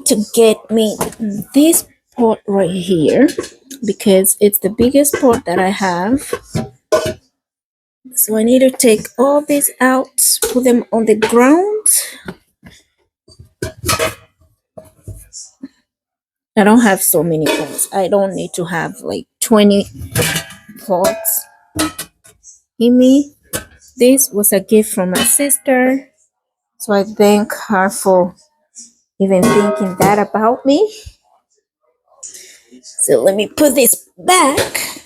to get me this pot right here because it's the biggest pot that I have. So I need to take all this out, put them on the ground. I don't have so many pots. I don't need to have like 20 pots in me. This was a gift from my sister. So I thank her for even thinking that about me. So let me put this back.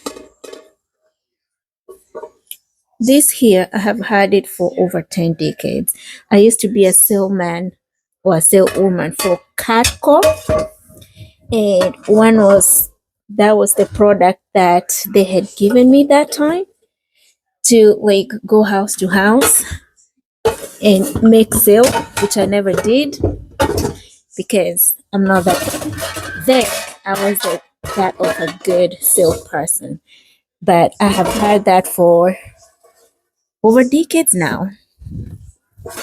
This here, I have had it for over 10 decades. I used to be a salesman or a saleswoman for Catco, and that was the product that they had given me that time to like go house to house and make sale, which I never did because I'm not that there. I was like that of a good salesperson, but I have had that for over decades now,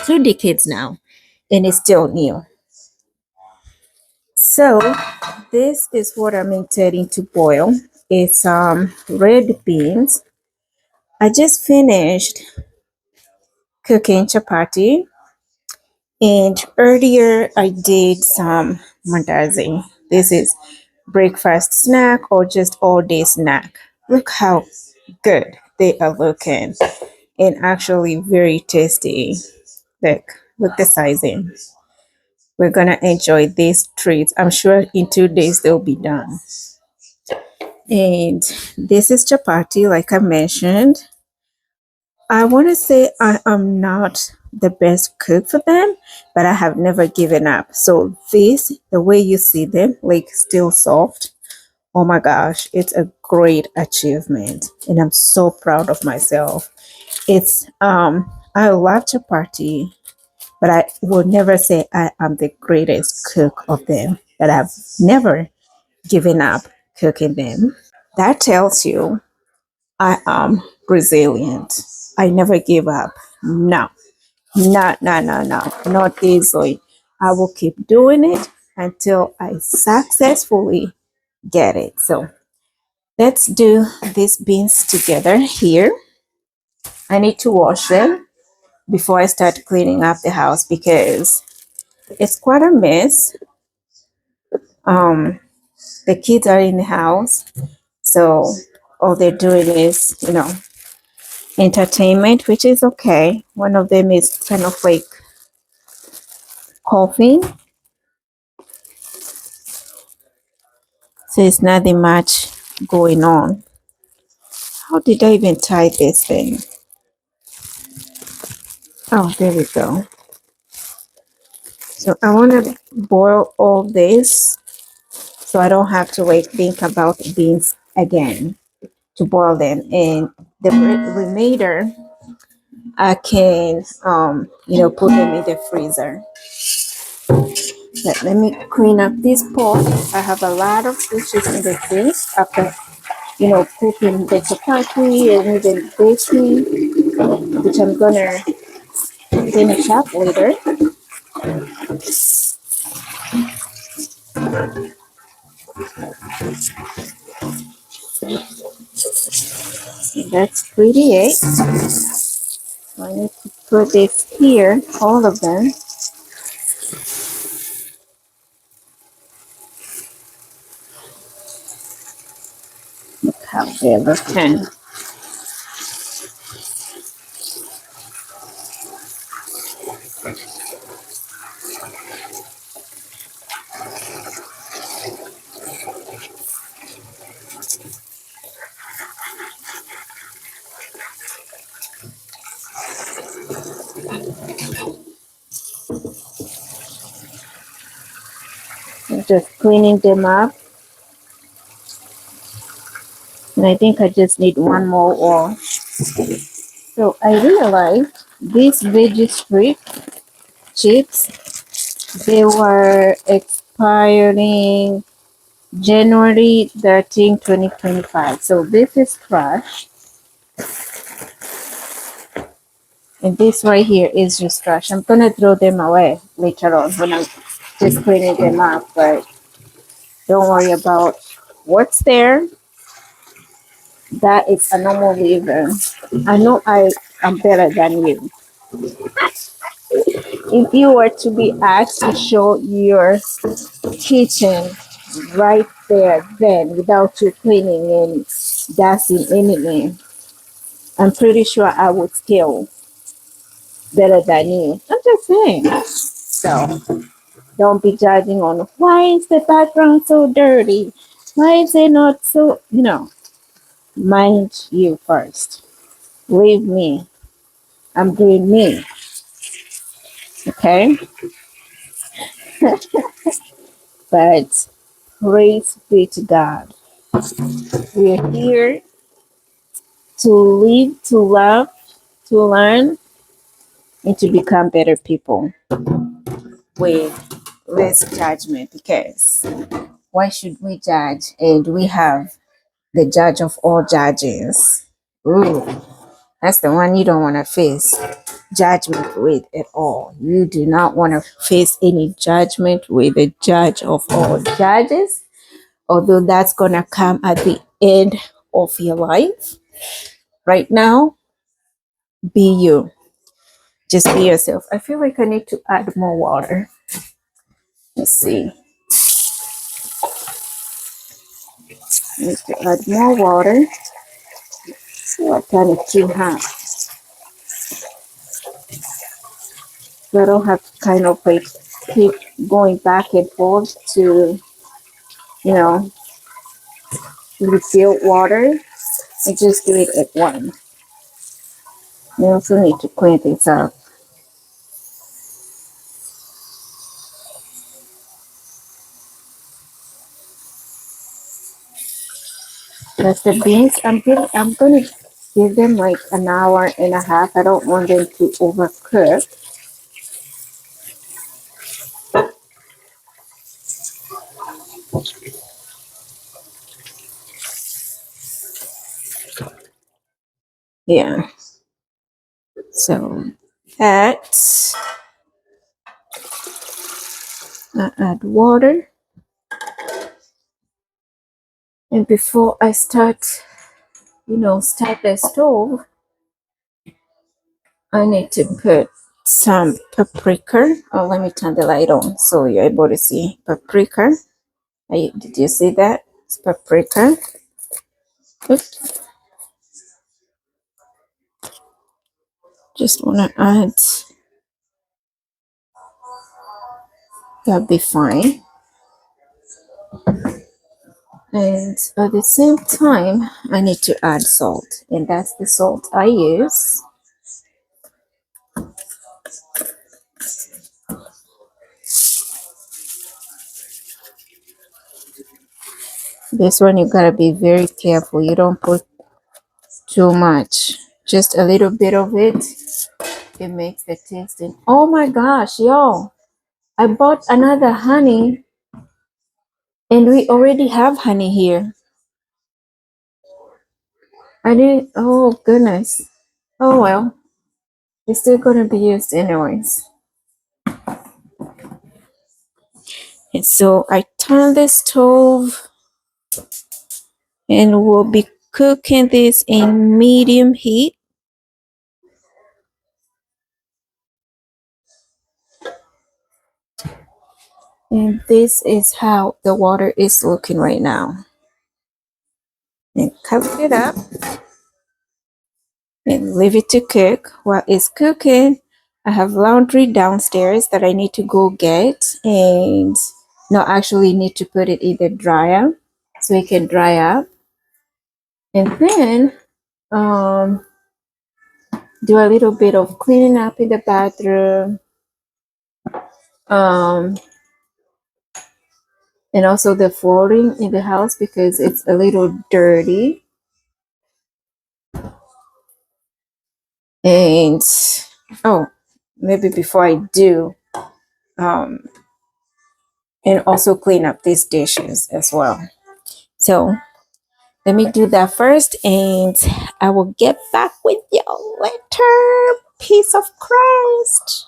2 decades now, and it's still new. So this is what I'm intending to boil. It's red beans. I just finished cooking chapati, and earlier I did some mandazi. This is breakfast snack or just all day snack. Look how good they are looking, and actually very tasty. Look the sizing. We're gonna enjoy these treats. I'm sure in 2 days they'll be done. And this is chapati, like I mentioned. I want to say I am not the best cook for them, but I have never given up. So this, the way you see them, like still soft, oh my gosh, it's a great achievement, and I'm so proud of myself. It's I love chapati, but I will never say I am the greatest cook of them. But I've never given up cooking them. That tells you I am resilient. I never give up. No, no, not easily. I will keep doing it until I successfully get it. So let's do these beans together here. I need to wash them before I start cleaning up the house because it's quite a mess. Um, the kids are in the house, so all they're doing is, entertainment, which is okay. One of them is kind of like coughing, so it's nothing much going on. How did I even tie this thing? Oh, there we go. So I want to boil all this so I don't have to like think about beans again to boil them, and the remainder I can put them in the freezer. But let me clean up this pot. I have a lot of dishes in the sink after cooking the chapati and even baking, which I'm gonna finish up later. That's pretty it. So I need to put this here, all of them. Look how they're looking. I'm just cleaning them up. And I think I just need one more wash. So I realized these veggie strip chips, they were expiring January 13, 2025. So this is trash. And this right here is just trash. I'm gonna throw them away later on when I'm just cleaning them up. But don't worry about what's there. That is a normal living. I know I am better than you. If you were to be asked to show your kitchen right there then without you cleaning and dusting anything, I'm pretty sure I would still better than you. I'm just saying. So don't be judging on why is the background so dirty? Why is it not so, mind you first. Leave me. I'm doing me. Okay? But praise be to God. We're here to live, to love, to learn, and to become better people with less judgment, because why should we judge? And we have the judge of all judges. Ooh, that's the one you don't want to face judgment with at all. You do not want to face any judgment with the judge of all judges, although that's going to come at the end of your life. Right now, be you. Just be yourself. I feel like I need to add more water. Let's see. I need to add more water. So I turn it too hot. So I don't have to kind of like keep going back and forth to, you know, refill water. I just do it at once. I also need to clean things up. That's the beans. I'm gonna give them like an hour and a half. I don't want them to overcook. Yeah. So that I add water. And before I start, start the stove, I need to put some paprika. Oh, let me turn the light on so you're able to see paprika. Did you see that? It's paprika. Oops. Just want to add, that'll be fine. And at the same time, I need to add salt. And that's the salt I use. This one you gotta be very careful. You don't put too much. Just a little bit of it. It makes the tasting. Oh my gosh, yo. I bought another honey and we already have honey here. I didn't, oh goodness. Oh well. It's still gonna be used anyways. And so I turn the stove and we'll be cooking this in medium heat. And this is how the water is looking right now. And cover it up and leave it to cook. While it's cooking, I have laundry downstairs that I need to go get, and no, actually need to put it in the dryer so it can dry up. And then do a little bit of cleaning up in the bathroom. And also the flooring in the house because it's a little dirty. And oh, maybe before I do, and also clean up these dishes as well. So let me do that first, and I will get back with you later. Peace of Christ.